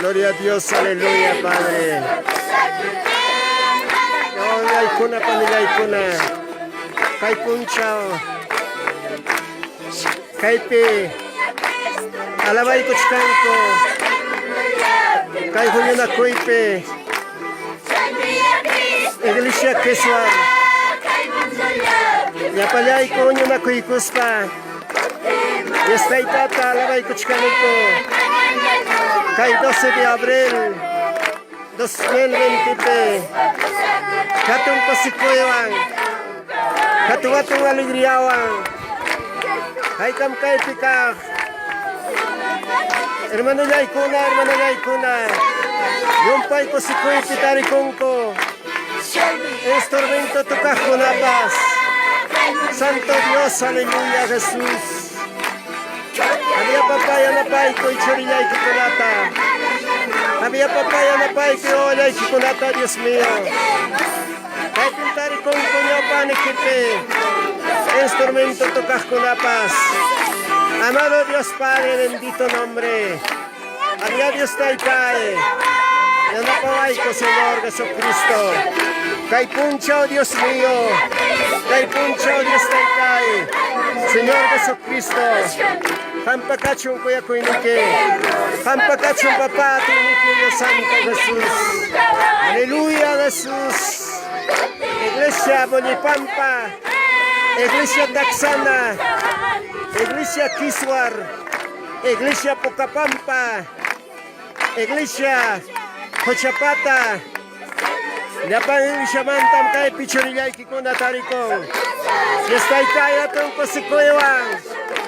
Gloria a Dios, aleluya, Padre. No, hay cuna, panila, hay cuna. Kay punchao. Kaypi. Alabay kuchkanko. Kay Julio na kuipe. Iglesia Keswar. Yapalay ko nyo na kuikuspa. Yestay tata, alabay kuchkanko. Kay 12 de abril 2020 katong pasikuyawan katong aligriyawan hay kam kay pikak hermano Yaykuna yung pay ko sikuy pitari kongko instrumento tukah ko na paz Santo Dios, aleluya, Jesús. Había papaya na pay ko ichoriyay kikulata. Había papaya na pay ko olay kikulata, Dios mío. Kay pintari kong kunyo panikipe. Instrumento tocas con la paz. Amado Dios Padre, bendito nombre. Había Dios taipay. Y anda paway ko, Señor Jesucristo. Kay puncho, Dios mío. Kay puncho, Dios taipay. Señor Jesucristo. Hampakachong kuya ko inike. Hampakachong papa at inike Dios Santo Jesús. Aleluya, Jesús. Iglesia Bonipampa. Iglesia Daxana. Iglesia Kiswar. Iglesia Pocapampa. Iglesia Cochapata. Yapan Shamantam kay Pichuriyay Kikuna Tarikong. Yestay kaya itong pasikuewang.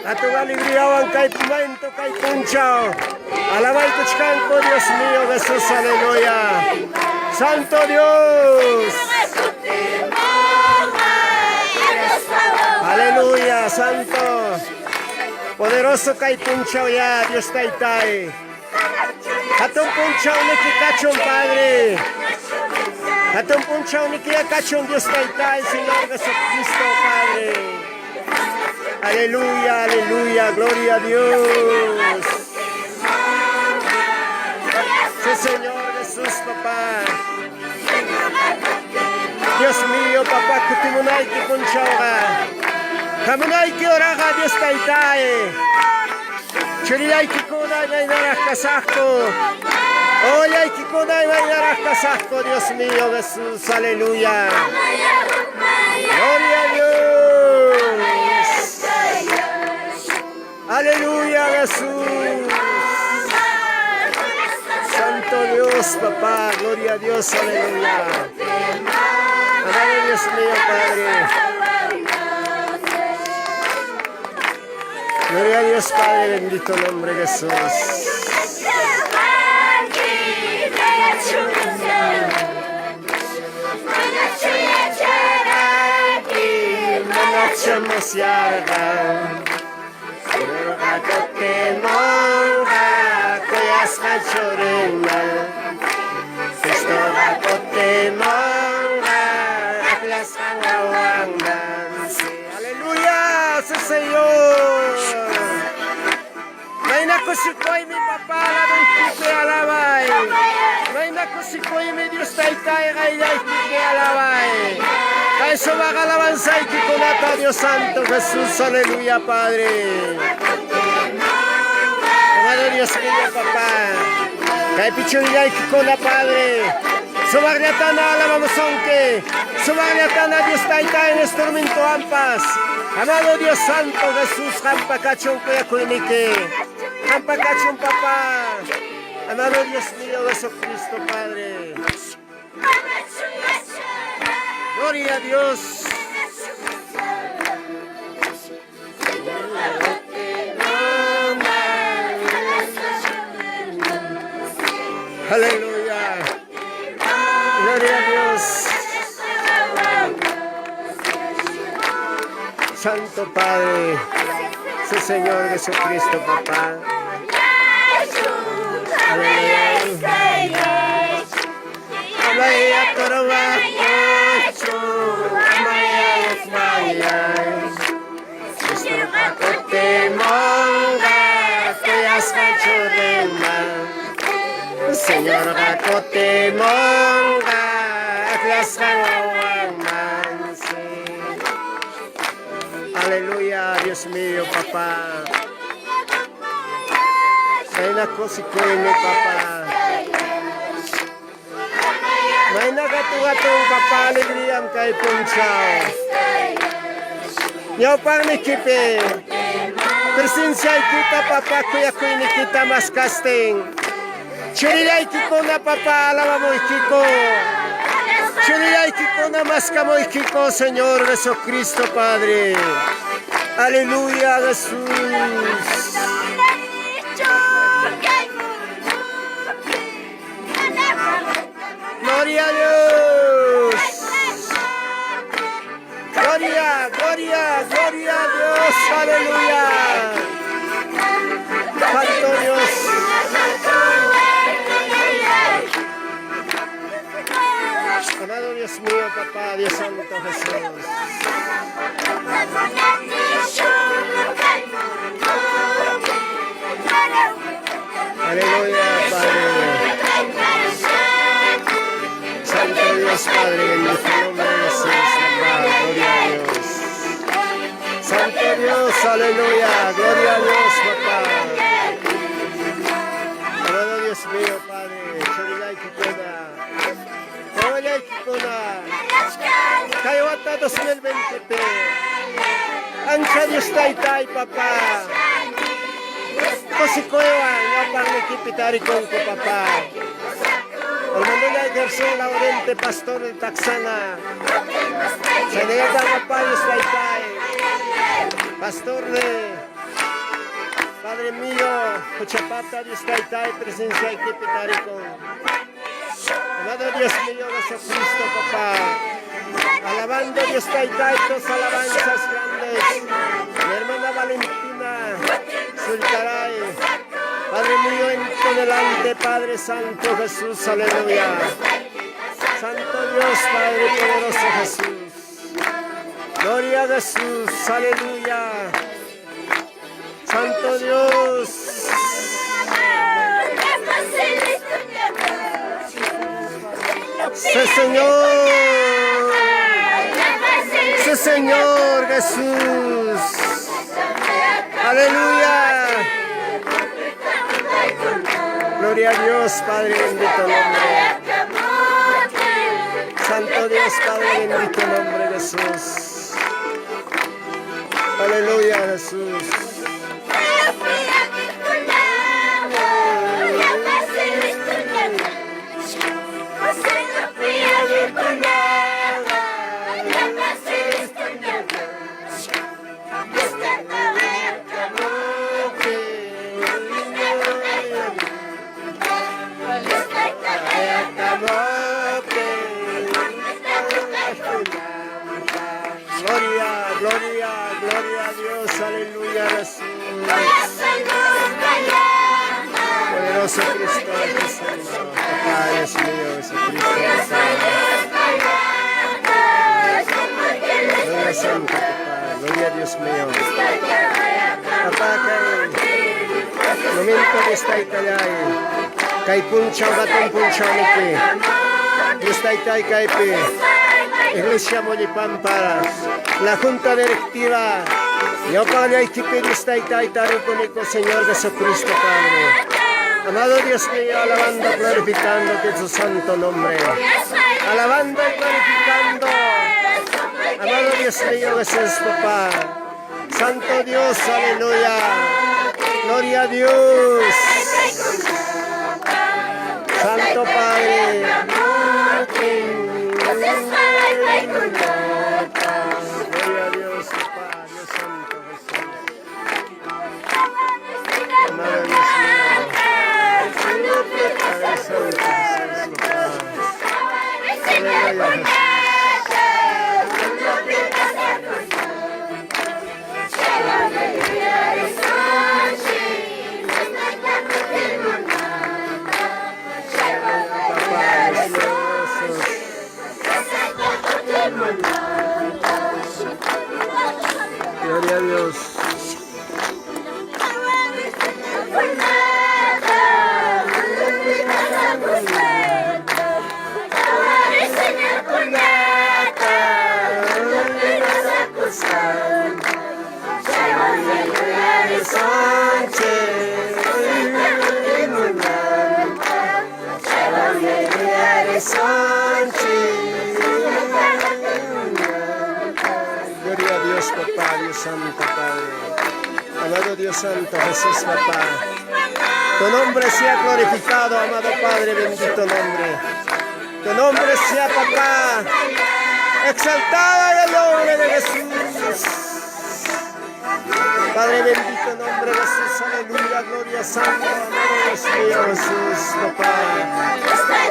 Atong aligriyawan kay Pumento kay Punchao. Alabay kuchkan ko, Dios mío, Jesús, aleluya. Santo Dios. Aleluya, Santo. Poderoso kay Punchao ya, Dios taitay. Atong Punchao ni Kikachong, Padre. Atong Punchao ni Kikachong, Dios taitay, Señor Jesucristo, Padre. Aleluya, aleluya, gloria a Dios. Sí, Señor Jesús, papá. Dios mío, papá, que timunay ki punchauga. Kamunay ki oraga, Dios taitae. Churiyay ki kunay may narakasako. Oyay ki kunay may narakasako, Dios mío, Jesús, aleluya. Gloria a Dios. Aleluya, Jesús. Santo Dios, papá, gloria a Dios, aleluya. Amado Dios mío, Padre. Gloria a Dios, Padre, bendito nombre Jesús. Aleluya, sí, Señor. May May nakusikoy mi papala do ikipi alaway. May nakusikoy mi Diyos taytay kay ikipi alaway. Kay sumakalawan sa ikikunata Dios Santo Jesús, aleluya Padre. Amado Dios mío, papá. Kay pichulya ikikuna Padre. Sumagnata na alamamosonke. Sumagnata na Dios taytay en instrumento ampas. Amado Dios Santo Jesús, Jampacachón Cuyacuinique, Jampacachón Papá, amado Dios mío Jesucristo Padre. Gloria a Dios. Aleluya. Gloria a Dios. Santo Padre, sí Señor Jesucristo, papá. Aleluya. Amaya torobacho, amaya ukmayay. Gusto kakote monga, kuyas kachurema. Señor kakote monga, kuyas kawangman. Aleluya, Dios mío, papá. May nakusikoy mi papá. May nagatugatong papá, alegriam kay Punchao. Yaw pang nikipi. Presencia kita papá, kuya kuy nikita mas casting. Chiriyay kiko na papá, alaba mo ikiko. Chiriyay kiko na mas kamo ikiko, Señor Jesucristo, Padre. Aleluya, Jesús. Gloria a Dios. Gloria, gloria, gloria a Dios. Aleluya. Santo Dios. Amado Dios mío, papá, Dios Santo Jesús. Aleluya, Padre. Santo Dios, Padre, en el nombre de Jesús, papá, gloria a Dios. Santo Dios, aleluya, gloria a Dios, papá. Amado Dios mío, Padre, Chorilay Kikuna. Chorilay Kikuna. Kayawata 2020. Ancha Dios Taytay, papá. Kosikoewan, wapang nikipitari kongko, papá. El mundo de Gerson Laurente, pastor de Taxana. Senega papá Dios Taytay. Pastor de Padre mío, Cochapata Dios Taytay, presencia nikipitari kongko. Amado Dios mío, Jesucristo, papá. Alabando Dios Taytay, dos alabanzas grandes. Mi hermana Valentina Sultaray. Padre mío, en tu delante, Padre Santo Jesús, aleluya. Santo Dios, Padre poderoso Jesús. Gloria a Jesús, aleluya. Santo Dios. Sí, Señor. Sí, Señor Jesús. Aleluya. Gloria a Dios, Padre, bendito nombre. Santo Dios, Padre, bendito nombre, Jesús. Aleluya, Jesús. Gloria, gloria a Dios, aleluya, Jesús. Poderoso Cristo, Jesús, papá, Dios mío, Jesucristo. Gloria Santa, papá, gloria a Dios mío. Papá, momento Dios taitayay, kay punchaw gatong punchaw niki, Dios taitay kaypi, Iglesia Molipampa, la Junta Directiva, yo para equipe Dios taitay tarukunico, Señor Jesucristo Padre. Amado Dios mío, alabando, glorificando tu santo nombre, alabando y glorificando, amado Dios mío, Jesús Papá, Santo Dios, aleluya, gloria a Dios, Santo Padre, gloria a Dios, Papá, Dios Santo Jesús, amado Dios mío, Padre Santo Jesús, Papá, aleluya Jesús. Gloria a Dios. Gloria a Dios, Papá, Dios Santo, Padre. Amado Dios Santo, Jesús, Papá. Tu nombre sea glorificado, amado Padre, bendito nombre. Tu nombre sea, Papá, exaltado en el nombre de Jesús. Padre, bendito nombre de Jesús, aleluya, gloria santo, amado Dios mío, Jesús, Papá.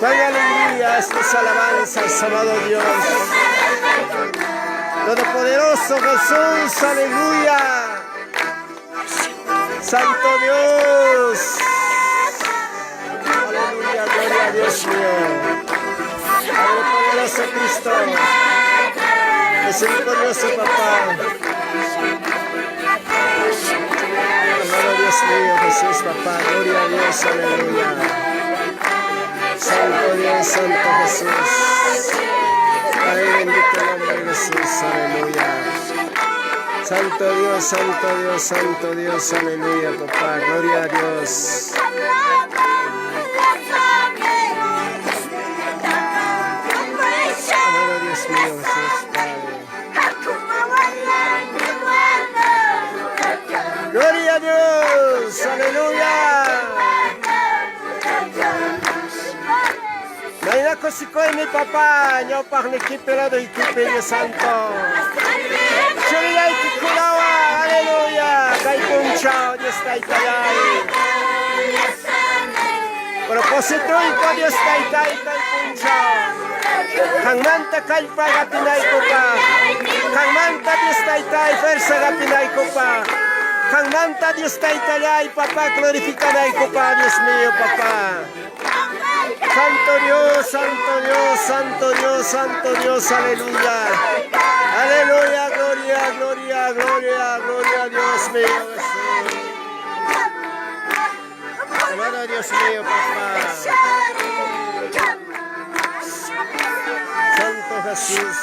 Cuán alegría estas alabanzas, amado Dios. Todopoderoso Jesús, aleluya. Santo Dios. Aleluya, gloria a Dios mío. Padre poderoso Cristo. Misericordioso Papá. Amado Dios mío, Jesús, Papá. Gloria a Dios, aleluya. Santo Dios, Santo Jesús. Padre, bendito nombre de Jesús, aleluya. Santo Dios, Santo Dios, Santo Dios, aleluya, Papá, gloria a Dios. Amado Dios mío, Jesús, Padre. Gloria a Dios, aleluya. Naina ko si Koy ni Papa, nyo pak ni Kipero do Ikipero Santo. Shuriyay Kikulawa, aleluya. Kay Punchao, Diyos tay talay. Propositoy ko, Diyos tay tay kay Punchao. Kang manta kay pagapinay ko pa. Kang manta Diyos tay tay, versa gapinay ko pa. Kang manta Diyos tay talay, Papa, glorificanay ko pa, Diyos mío, Papa. Santo Dios, Santo Dios, Santo Dios, Santo Dios, aleluya. Aleluya, gloria, gloria, gloria, gloria a Dios mío, Jesús. Amado Dios mío, Papá. Santo Jesús.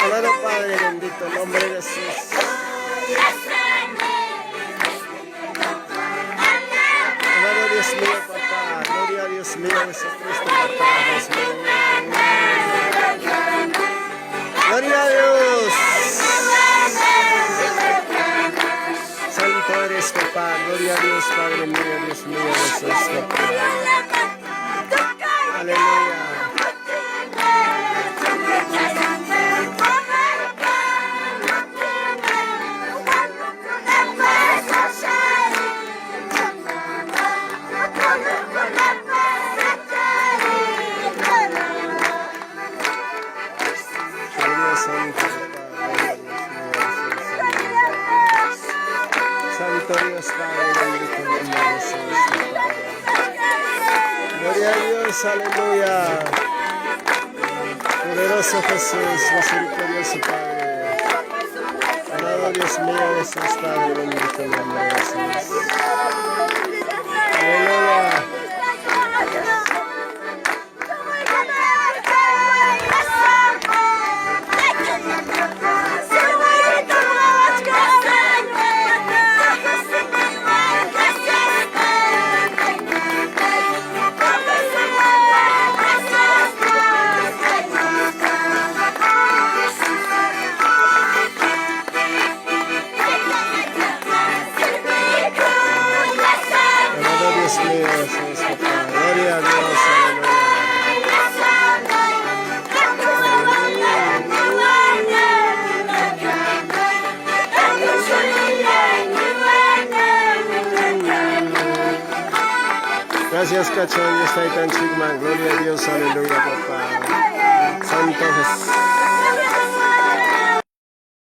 Amado Padre bendito, en nombre de Jesús. Amado Dios mío, Papá. Gloria a Dios mío, Jesucristo, Papá, Dios mío. Gloria a Dios. Santo eres, Papá. Gloria a Dios, Padre mío, Dios mío, Jesús, Papá. Aleluya. Santo Dios, Padre bendito, en nombre de Jesús. Gloria a Dios, aleluya. Poderoso Jesús, misericordioso Padre. Amado Dios mío, Jesús, Padre bendito, en nombre de Jesús. Gracias, Cachón. Dios está ahí tan chigman. Gloria a Dios. Aleluya, papá. Santo Jesús.